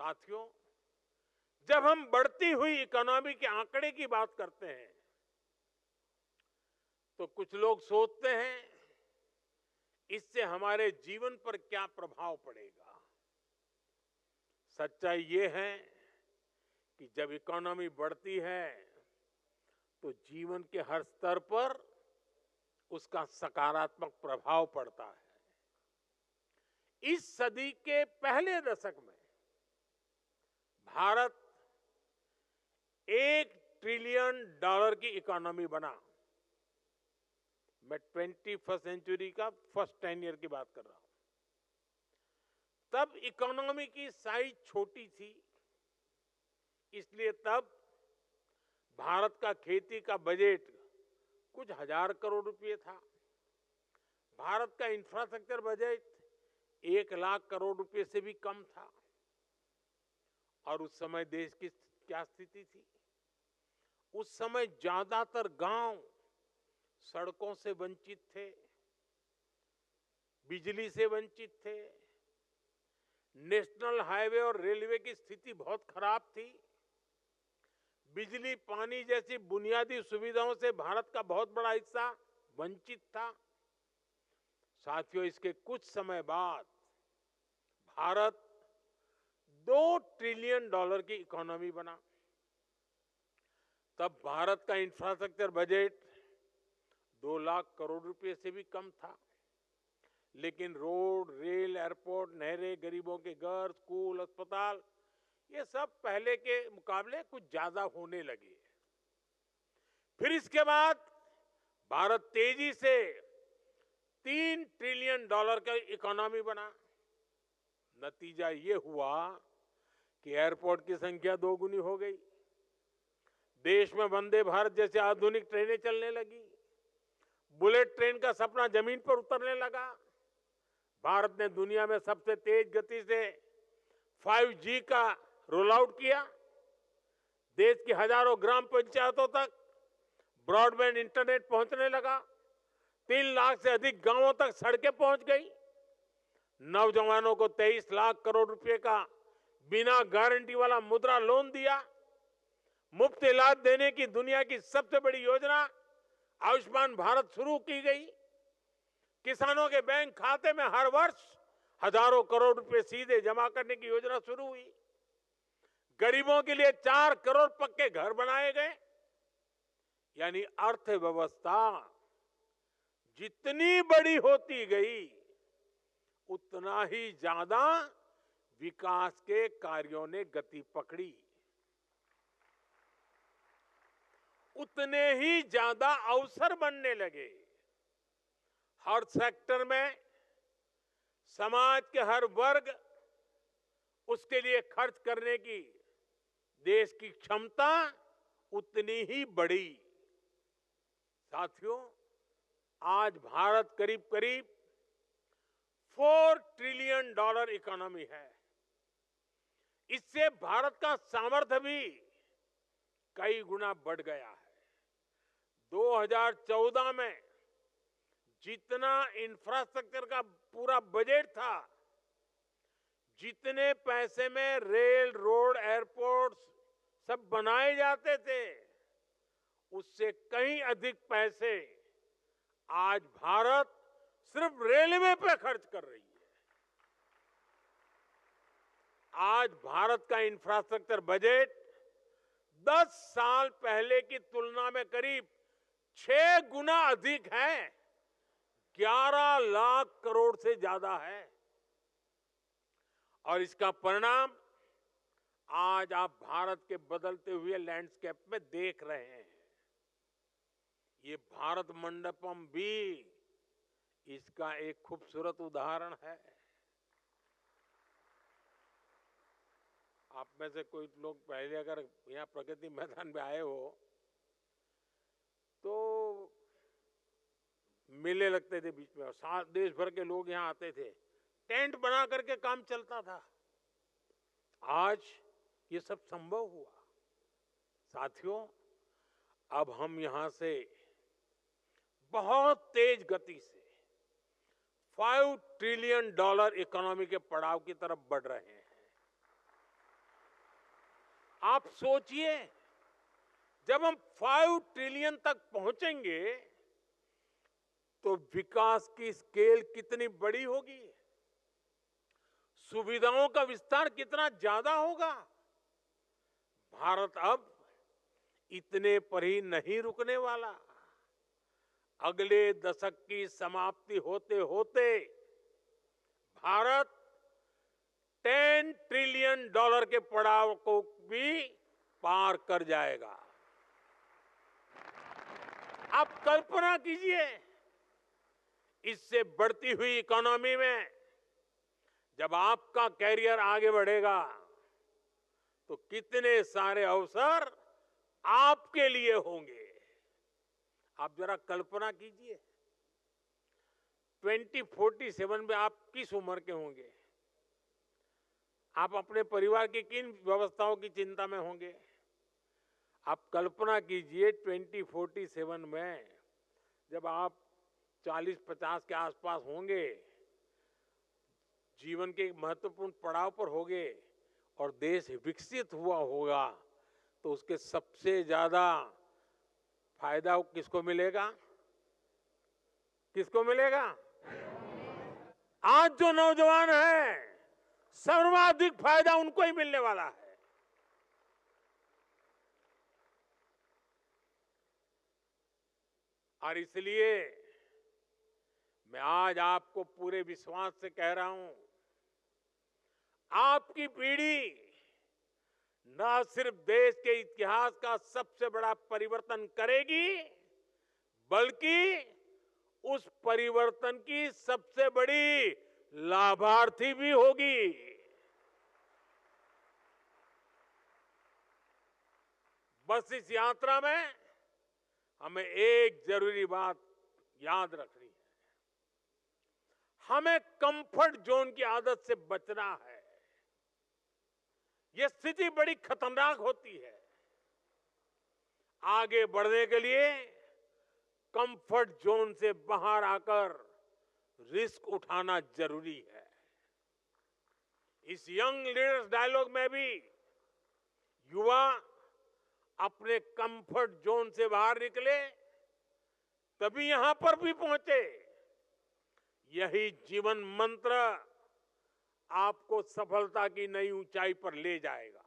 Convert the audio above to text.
साथियों, जब हम बढ़ती हुई इकोनॉमी के आंकड़े की बात करते हैं तो कुछ लोग सोचते हैं इससे हमारे जीवन पर क्या प्रभाव पड़ेगा। सच्चाई ये है कि जब इकोनॉमी बढ़ती है तो जीवन के हर स्तर पर उसका सकारात्मक प्रभाव पड़ता है। इस सदी के पहले दशक में भारत $1 ट्रिलियन की इकोनॉमी बना। मैं 21st सेंचुरी का फर्स्ट 10 ईयर की बात कर रहा हूं। तब इकोनॉमी की साइज छोटी थी, इसलिए तब भारत का खेती का बजट कुछ हजार करोड़ रुपए था। भारत का इंफ्रास्ट्रक्चर बजट 1 लाख करोड़ रुपए से भी कम था। और उस समय देश की क्या स्थिति थी? उस समय ज्यादातर गांव सड़कों से वंचित थे, बिजली से वंचित थे, नेशनल हाईवे और रेलवे की स्थिति बहुत खराब थी। बिजली, पानी जैसी बुनियादी सुविधाओं से भारत का बहुत बड़ा हिस्सा वंचित था। साथियों, इसके कुछ समय बाद भारत $2 ट्रिलियन की इकोनॉमी बना। तब भारत का इंफ्रास्ट्रक्चर बजट 2 लाख करोड़ रुपए से भी कम था। लेकिन रोड, रेल, एयरपोर्ट, नहरें, गरीबों के घर, स्कूल, अस्पताल, ये सब पहले के मुकाबले कुछ ज्यादा होने लगे। फिर इसके बाद भारत तेजी से $3 ट्रिलियन का इकोनॉमी बना। नतीजा ये हुआ कि एयरपोर्ट की संख्या 2 गुनी हो गई। देश में वंदे भारत जैसे आधुनिक ट्रेनें चलने लगी। बुलेट ट्रेन का सपना जमीन पर उतरने लगा। भारत ने दुनिया में सबसे तेज गति से 5G का रोल आउट किया। देश की हजारों ग्राम पंचायतों तक ब्रॉडबैंड इंटरनेट पहुंचने लगा। 3 लाख से अधिक गांवों तक सड़कें पहुंच गई। नौजवानों को 23 लाख करोड़ रुपए का बिना गारंटी वाला मुद्रा लोन दिया। मुफ्त इलाज देने की दुनिया की सबसे बड़ी योजना आयुष्मान भारत शुरू की गई। किसानों के बैंक खाते में हर वर्ष हजारों करोड़ रुपए सीधे जमा करने की योजना शुरू हुई। गरीबों के लिए 4 करोड़ पक्के घर बनाए गए। यानी अर्थव्यवस्था जितनी बड़ी होती गई उतना ही ज्यादा विकास के कार्यों ने गति पकड़ी, उतने ही ज्यादा अवसर बनने लगे। हर सेक्टर में समाज के हर वर्ग उसके लिए खर्च करने की देश की क्षमता उतनी ही बढ़ी। साथियों, आज भारत करीब करीब $4 ट्रिलियन इकोनॉमी है। इससे भारत का सामर्थ्य भी कई गुना बढ़ गया है। 2014 में जितना इंफ्रास्ट्रक्चर का पूरा बजट था, जितने पैसे में रेल, रोड, एयरपोर्ट सब बनाए जाते थे, उससे कहीं अधिक पैसे आज भारत सिर्फ रेलवे पे खर्च कर रही है। आज भारत का इंफ्रास्ट्रक्चर बजट 10 साल पहले की तुलना में करीब 6 गुना अधिक है। 11 लाख करोड़ से ज्यादा है। और इसका परिणाम आज आप भारत के बदलते हुए लैंडस्केप में देख रहे हैं। ये भारत मंडपम भी इसका एक खूबसूरत उदाहरण है। आप में से कोई लोग पहले अगर यहाँ प्रगति मैदान में आए हो तो मेले लगते थे बीच में, और देश भर के लोग यहाँ आते थे। टेंट बना करके काम चलता था। आज ये सब संभव हुआ। साथियों, अब हम यहां से बहुत तेज गति से $5 ट्रिलियन इकोनॉमी के पड़ाव की तरफ बढ़ रहे हैं। आप सोचिए, जब हम 5 ट्रिलियन तक पहुंचेंगे तो विकास की स्केल कितनी बड़ी होगी, सुविधाओं का विस्तार कितना ज्यादा होगा। भारत अब इतने पर ही नहीं रुकने वाला। अगले दशक की समाप्ति होते होते भारत $10 ट्रिलियन के पड़ाव को भी पार कर जाएगा। आप कल्पना कीजिए, इससे बढ़ती हुई इकोनॉमी में जब आपका कैरियर आगे बढ़ेगा तो कितने सारे अवसर आपके लिए होंगे। आप जरा कल्पना कीजिए, 2047 में आप किस उम्र के होंगे, आप अपने परिवार की किन व्यवस्थाओं की चिंता में होंगे। आप कल्पना कीजिए 2047 में जब आप 40-50 के आसपास होंगे, जीवन के एक महत्वपूर्ण पड़ाव पर होंगे और देश विकसित हुआ होगा, तो उसके सबसे ज्यादा फायदा किसको मिलेगा? किसको मिलेगा? आज जो नौजवान है, सर्वाधिक फायदा उनको ही मिलने वाला है। और इसलिए मैं आज आपको पूरे विश्वास से कह रहा हूं, आपकी पीढ़ी न सिर्फ देश के इतिहास का सबसे बड़ा परिवर्तन करेगी, बल्कि उस परिवर्तन की सबसे बड़ी लाभार्थी भी होगी। बस इस यात्रा में हमें एक जरूरी बात याद रखनी है, हमें कंफर्ट जोन की आदत से बचना है। यह स्थिति बड़ी खतरनाक होती है। आगे बढ़ने के लिए कंफर्ट जोन से बाहर आकर रिस्क उठाना जरूरी है। इस यंग लीडर्स डायलॉग में भी युवा अपने कंफर्ट जोन से बाहर निकले, तभी यहां पर भी पहुंचे। यही जीवन मंत्र आपको सफलता की नई ऊंचाई पर ले जाएगा।